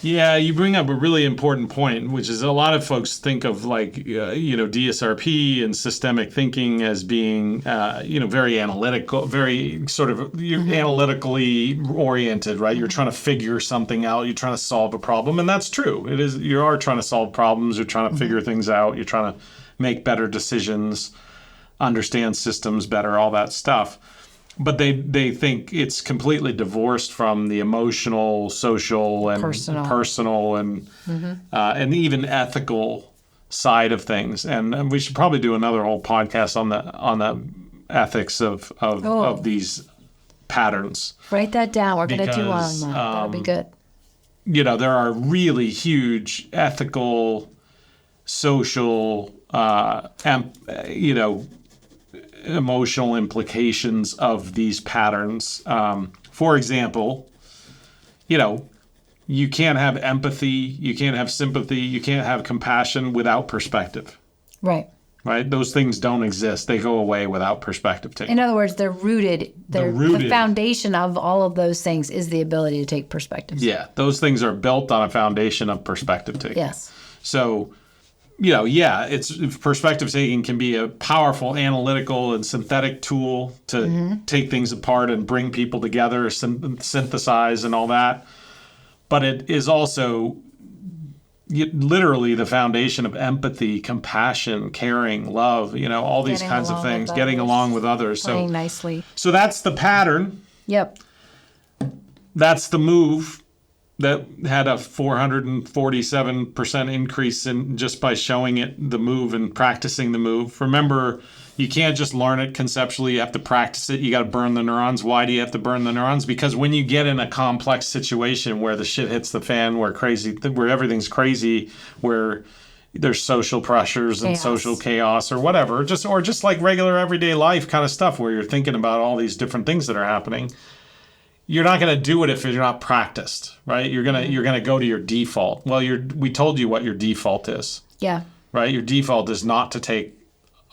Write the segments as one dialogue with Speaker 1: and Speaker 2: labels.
Speaker 1: Yeah, you bring up a really important point, which is a lot of folks think of like, DSRP and systemic thinking as being, very analytical, very sort of analytically oriented, right? You're trying to figure something out. You're trying to solve a problem. And that's true. It is. You are trying to solve problems. You're trying to figure things out. You're trying to make better decisions, understand systems better, all that stuff. But they think it's completely divorced from the emotional, social, and personal and even ethical side of things. And we should probably do another whole podcast on the ethics of these patterns.
Speaker 2: Write that down. We're going to do one on that. That'll be good.
Speaker 1: There are really huge ethical, social, emotional implications of these patterns. For example, you can't have empathy, you can't have sympathy, you can't have compassion without perspective.
Speaker 2: Right.
Speaker 1: Right? Those things don't exist. They go away without perspective taking.
Speaker 2: In other words, they're rooted. The foundation of all of those things is the ability to take perspectives.
Speaker 1: Yeah. Those things are built on a foundation of perspective taking.
Speaker 2: Yes.
Speaker 1: So, it's perspective taking can be a powerful analytical and synthetic tool to take things apart and bring people together, synthesize and all that. But it is also literally the foundation of empathy, compassion, caring, love, all these kinds of things, getting along with others.
Speaker 2: Playing nicely.
Speaker 1: So that's the pattern.
Speaker 2: Yep.
Speaker 1: That's the move. That had a 447% increase in just by showing it the move and practicing the move. Remember, you can't just learn it conceptually. You have to practice it. You got to burn the neurons. Why do you have to burn the neurons? Because when you get in a complex situation where the shit hits the fan, where everything's crazy, where there's social pressures and social chaos or whatever, just like regular everyday life kind of stuff where you're thinking about all these different things that are happening. You're not going to do it if you're not practiced, right? You're gonna go to your default. Well, we told you what your default is.
Speaker 2: Yeah.
Speaker 1: Right? Your default is not to take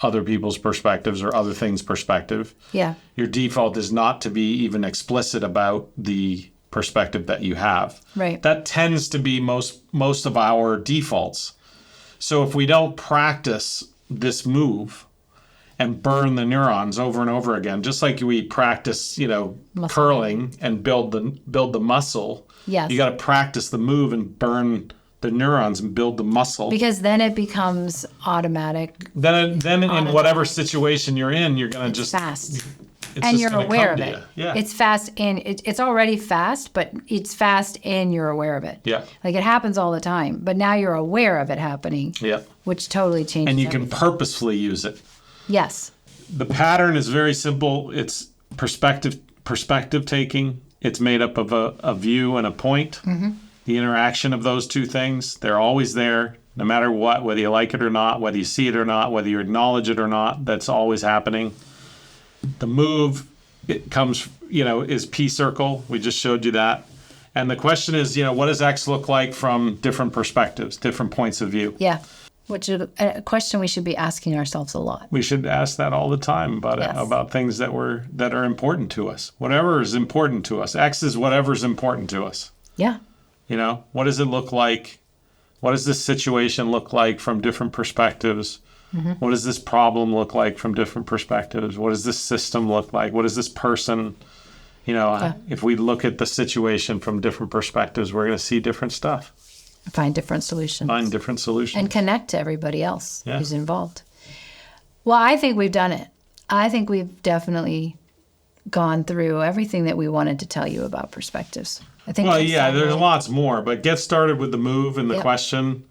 Speaker 1: other people's perspectives or other things' perspective.
Speaker 2: Yeah.
Speaker 1: Your default is not to be even explicit about the perspective that you have.
Speaker 2: Right.
Speaker 1: That tends to be most of our defaults. So if we don't practice this move and burn the neurons over and over again, just like we practice, curling and build the muscle.
Speaker 2: Yes.
Speaker 1: You got to practice the move and burn the neurons and build the muscle.
Speaker 2: Because then it becomes automatic.
Speaker 1: Then in whatever situation you're in, you're going to just
Speaker 2: fast. And you're aware of it.
Speaker 1: Yeah.
Speaker 2: It's fast and it's already fast, but it's fast and you're aware of it.
Speaker 1: Yeah.
Speaker 2: Like it happens all the time, but now you're aware of it happening.
Speaker 1: Yeah.
Speaker 2: Which totally changes
Speaker 1: And you
Speaker 2: everything.
Speaker 1: can purposefully use it.
Speaker 2: Yes.
Speaker 1: The pattern is very simple. It's perspective taking. It's made up of a view and a point. Mm-hmm. The interaction of those two things, they're always there, no matter what, whether you like it or not, whether you see it or not, whether you acknowledge it or not, that's always happening. The move, it comes, is P circle. We just showed you that. And the question is, what does X look like from different perspectives, different points of view?
Speaker 2: Yeah. Which is a question we should be asking ourselves a lot.
Speaker 1: We should ask that all the time about things that are important to us. Whatever is important to us. X is whatever's important to us.
Speaker 2: Yeah.
Speaker 1: What does it look like? What does this situation look like from different perspectives? Mm-hmm. What does this problem look like from different perspectives? What does this system look like? What is this person? If we look at the situation from different perspectives, we're going to see different stuff.
Speaker 2: Find different solutions.
Speaker 1: And
Speaker 2: connect to everybody else who's involved. Well, I think we've done it. I think we've definitely gone through everything that we wanted to tell you about perspectives. I think.
Speaker 1: Well, yeah, there's lots more, but get started with the move and the question.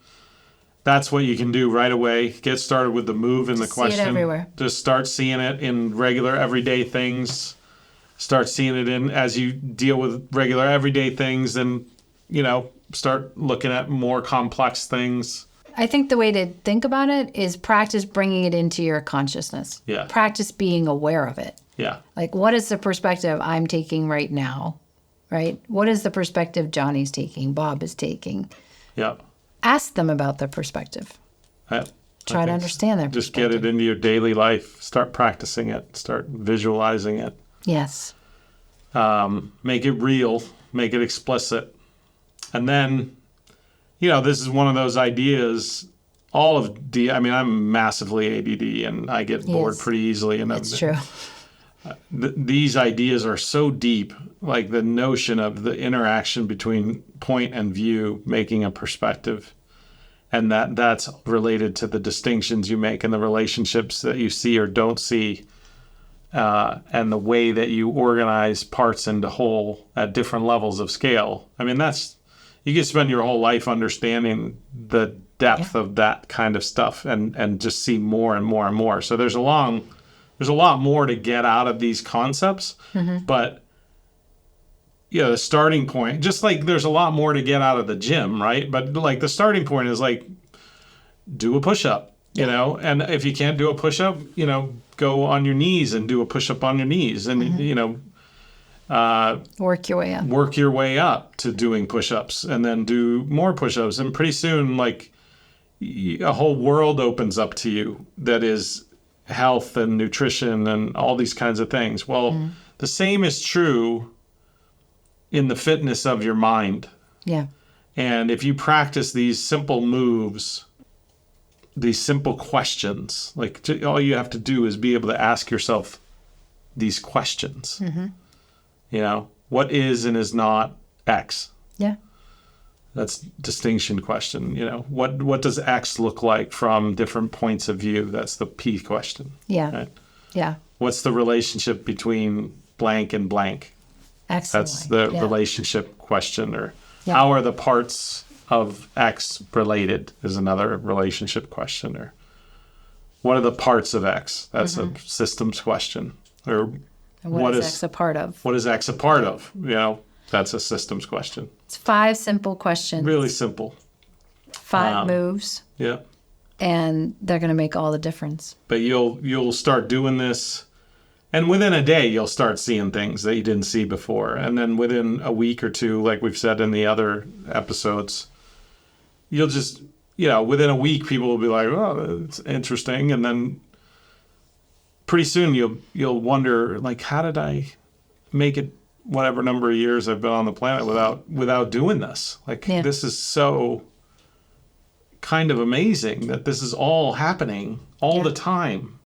Speaker 1: That's what you can do right away. Get started with the move and the question.
Speaker 2: See it everywhere.
Speaker 1: Just start seeing it in regular everyday things. Start seeing it as you deal with regular everyday things and, start looking at more complex things.
Speaker 2: I think the way to think about it is practice bringing it into your consciousness.
Speaker 1: Yeah.
Speaker 2: Practice being aware of it.
Speaker 1: Yeah.
Speaker 2: Like, what is the perspective I'm taking right now, right? What is the perspective Johnny's taking, Bob is taking?
Speaker 1: Yeah.
Speaker 2: Ask them about their perspective. Try to understand their perspective.
Speaker 1: Just get it into your daily life. Start practicing it. Start visualizing it.
Speaker 2: Yes.
Speaker 1: Make it real. Make it explicit. And then this is one of those ideas. I'm massively ADD, and I get bored pretty easily. And
Speaker 2: it's true.
Speaker 1: These ideas are so deep, like the notion of the interaction between point and view making a perspective, and that's related to the distinctions you make and the relationships that you see or don't see, and the way that you organize parts into whole at different levels of scale. I mean, you could spend your whole life understanding the depth of that kind of stuff and just see more and more and more. So there's a lot more to get out of these concepts, but the starting point, just like there's a lot more to get out of the gym, right? But like the starting point is like, do a push-up, and if you can't do a push-up, go on your knees and do a push-up on your knees, and
Speaker 2: work your way up.
Speaker 1: Work your way up to doing push-ups, and then do more push-ups, and pretty soon, like, a whole world opens up to you that is health and nutrition and all these kinds of things. Well, the same is true in the fitness of your mind.
Speaker 2: Yeah.
Speaker 1: And if you practice these simple moves, these simple questions, like all you have to do is be able to ask yourself these questions. What is and is not X?
Speaker 2: Yeah.
Speaker 1: That's distinction question. What does X look like from different points of view? That's the P question.
Speaker 2: Yeah.
Speaker 1: Right?
Speaker 2: Yeah.
Speaker 1: What's the relationship between blank and blank?
Speaker 2: Excellent.
Speaker 1: That's the relationship question. Or how are the parts of X related is another relationship question. Or what are the parts of X? That's a systems question. Or
Speaker 2: what is X a part of?
Speaker 1: What is X a part of? That's a systems question.
Speaker 2: It's 5 simple questions.
Speaker 1: Really simple.
Speaker 2: 5 moves.
Speaker 1: Yeah.
Speaker 2: And they're going to make all the difference.
Speaker 1: But you'll start doing this, and within a day you'll start seeing things that you didn't see before. And then within a week or two, like we've said in the other episodes, you'll just, within a week people will be like, oh, it's interesting. And then pretty soon you'll wonder, like, how did I make it whatever number of years I've been on the planet without doing this? Like, this is so kind of amazing that this is all happening all the time.